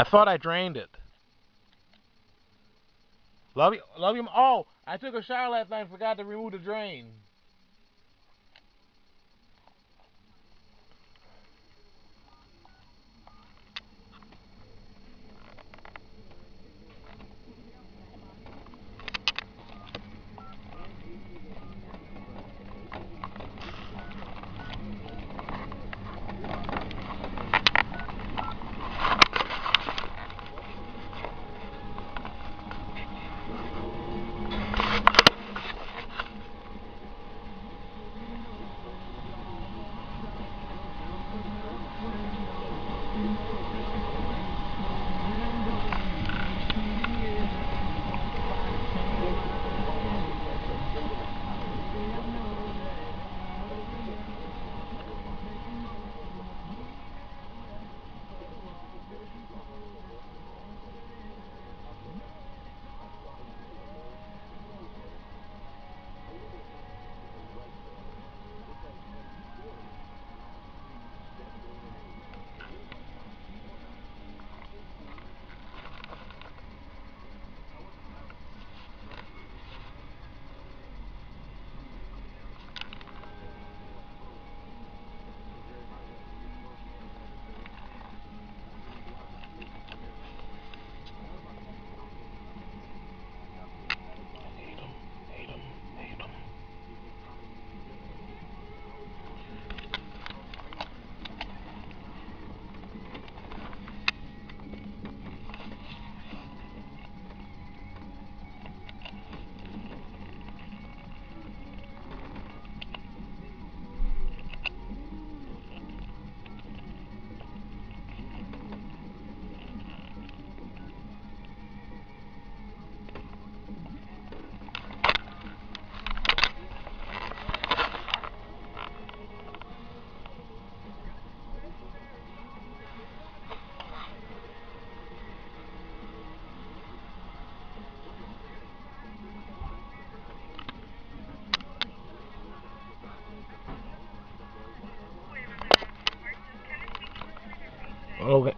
thought I drained it. Love you. Love you. Oh, I took a shower last night and forgot to remove the drain.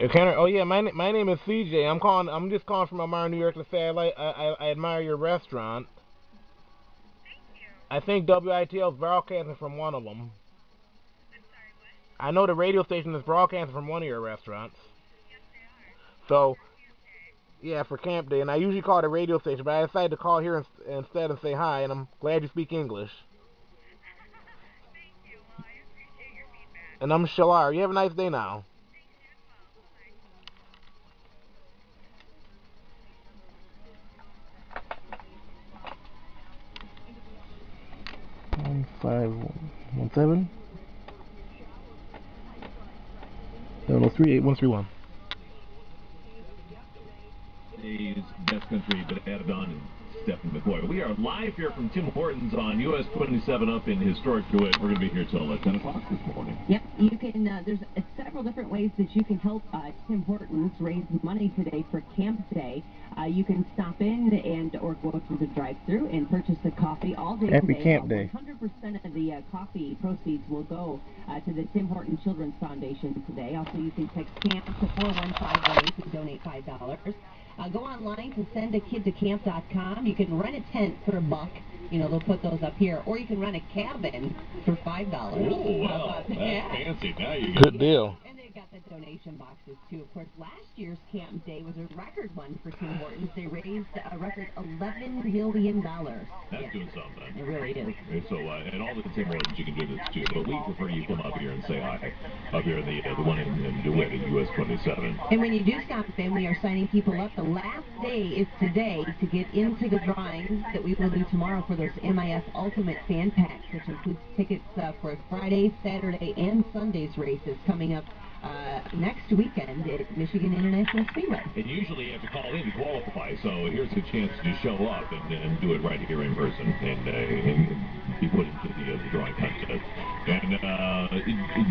Okay, oh yeah, my name is CJ. I'm calling. I'm just calling from Elmira, New York, to say I admire your restaurant. I think WITL is broadcasting from one of them. I know the radio station is broadcasting from one of your restaurants. So yeah, for Camp Day, and I usually call the radio station, but I decided to call here instead and say hi. And I'm glad you speak English. And I'm Shalar. You have a nice day now. 1517 703-8131. Today's best country, but added on and Stephanie McCoy. We are live here from Tim Hortons on US 27 up in historic DeWitt. We're going to be here till 10 o'clock this morning. Yep, you can. There's several different ways that you can help Tim Hortons raise money today for Camp Day. You can stop in or go through the drive-thru and purchase the coffee all day Happy today. Camp Day. 100% of the coffee proceeds will go to the Tim Hortons Children's Foundation today. Also, you can text CAMP to 41518 to donate $5. Go online to sendakidtocamp.com. You can rent a tent for $1. You know, they'll put those up here. Or you can rent a cabin for $5. Oh, well, that's fancy. Now you Good deal. And they've got the donation boxes, too. Of course, last year's Camp Day was a record one for Tim Hortons. They raised a record $11 million. That's doing something. It really is. So, and all the Tim Hortons, you can do this, too. But we prefer you come up here and say hi. Up here in the one in DeWitt at US 27. And when you do stop in, we are signing people up. The last day is today to get into the drawings that we will do tomorrow for those MIS Ultimate Fan Packs, which includes tickets for Friday, Saturday, and Sunday's races coming up next weekend at Michigan International Speedway. And usually you have to call in to qualify, so here's a chance to show up and do it right here in person and be put into the drawing contest. And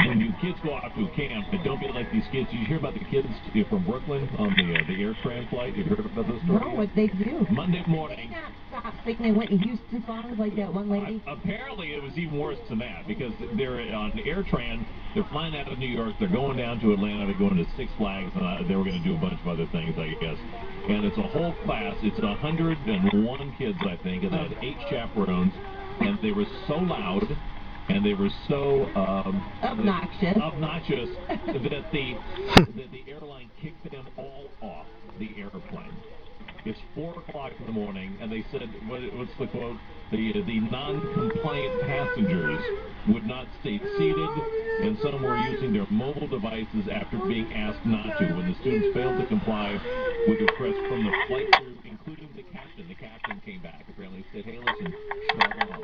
when you kids go off to a camp, don't be like these kids. Did you hear about the kids from Brooklyn on the air tram flight? You heard about this story? No, what they do? Monday morning. They not stop singing Whitney Houston songs like that one lady? Apparently, it was even worse than that because they're on AirTran. They're flying out of New York. They're going down to Atlanta. They're going to Six Flags. They were going to do a bunch of other things, I guess. And it's a whole class. It's 101 kids, I think, and they had 8 chaperones. And they were so loud, and they were so obnoxious that the airline kicked them all off the airplane. It's 4 o'clock in the morning, and they said, what's the quote? The non-compliant passengers would not stay seated, and some were using their mobile devices after being asked not to. When the students failed to comply with requests from the flight crew, including the captain came back. Apparently said, "Hey, listen, shut up,"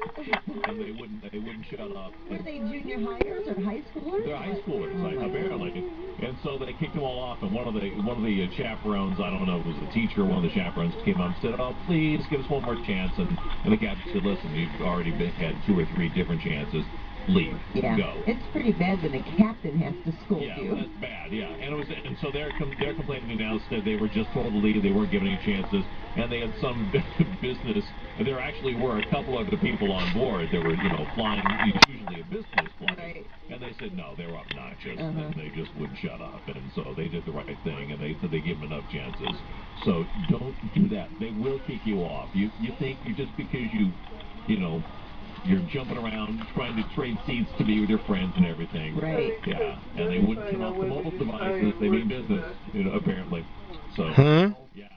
and they wouldn't shut up. Were they junior hires or high schoolers? They're high schoolers, apparently. And so they kicked them all off, and one of the chaperones, I don't know if it was the teacher or one of the chaperones, came up and said, "Oh, please give us one more chance." And the captain said, "Listen, you've already had 2 or 3 different chances. Leave. Yeah. Go." It's pretty bad when the captain has to scold you. Yeah, that's bad. Yeah, and so they're complaining now. Said they were just told to leave. They weren't given any chances, and they had some business. There actually were a couple of the people on board that were flying. Usually a business flight, right. And they said no, they were obnoxious, and they just wouldn't shut up. And so they did the right thing, and they said they gave them enough chances. So don't do that. They will kick you off. You think just because you're jumping around trying to trade seats to be with your friends and everything. Right. Yeah, and they wouldn't turn off the mobile devices. They mean business, apparently. So, yeah,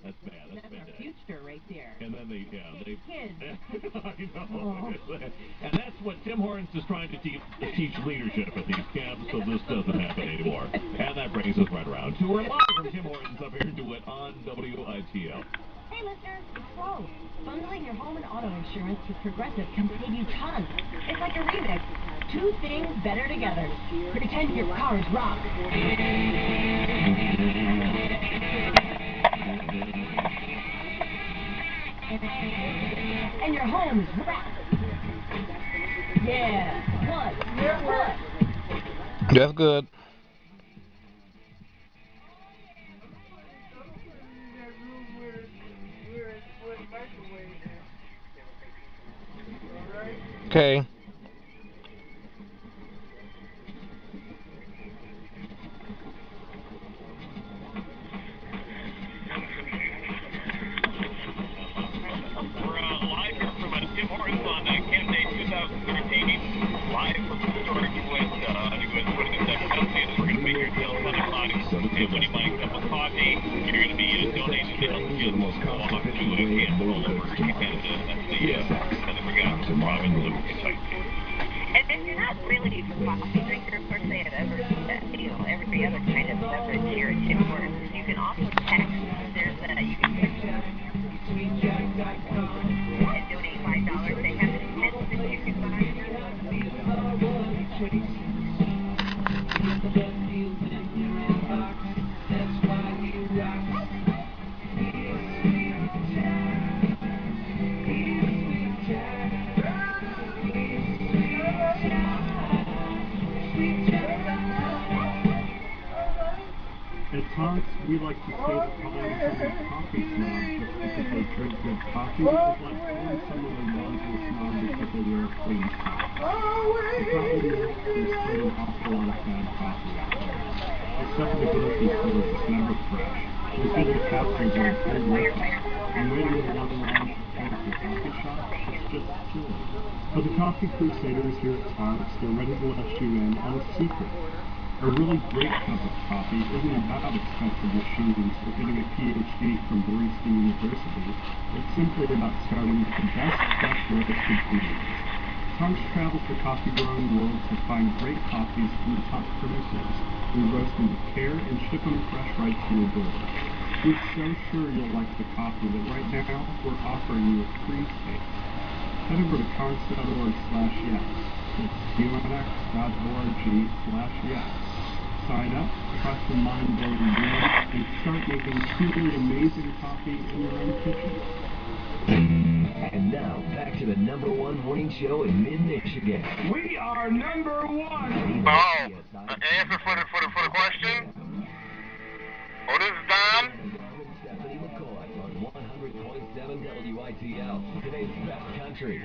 that's bad. That's bad. Our future right there. And then they kids. I know. And that's what Tim Hortons is trying to teach leadership at these camps, so this doesn't happen anymore. And that brings us right around to our live from Tim Hortons up here to it on WITL. Hey listeners, whoa! Bundling your home and auto insurance with Progressive can save you tons. It's like a remix. 2 things better together. Pretend your car is rock. And your home is wrapped. Yeah. What? That's good. Okay. Live here from Tim Hortons on Camp Day 2013. Live from the storage with, I think it was putting the second company. We're going to make yourself on the body. And when you buy a cup of coffee, you're going to be donating to help kids walk to camp all over Canada. That's the forgotten province of Kentucky. And if you're not really a coffee drinker, of course they have every other kind of beverage here at Tim Hortons. You can also text. There's you can text and donate $5. They have mints that you can buy. At times, we like to say that calling someone coffee snob just because they drink good coffee is like calling someone a laundry snob because they wear a clean top. The problem is, there's still an awful lot of bad coffee out there. Except for the grocery stores, it's never fresh. There's either capsules or cold liquor. And waiting in long lines for fancy coffee shops, it's just silly. For the coffee crusaders here at Tops, they're ready to let you in on a secret. A really great cup of coffee isn't about expensive machines or getting a PhD from Barista University. It's simply about starting with the best fresh roasted beans. Tonks travel the coffee-growing world to find great coffees from the top producers. We roast them with care and ship them fresh right to your door. We're so sure you'll like the coffee that right now we're offering you a free taste. Head over to cards.org/yes. It's qnx.org/yes. Sign up, press the mind-blowing button, and start making truly amazing coffee in your own kitchen. And now, back to the #1 morning show in mid-Michigan. We are number 1! Answer for the question? Oh, this is Don? Stephanie McCoy on 100.7 WITL. WITL, today's best country.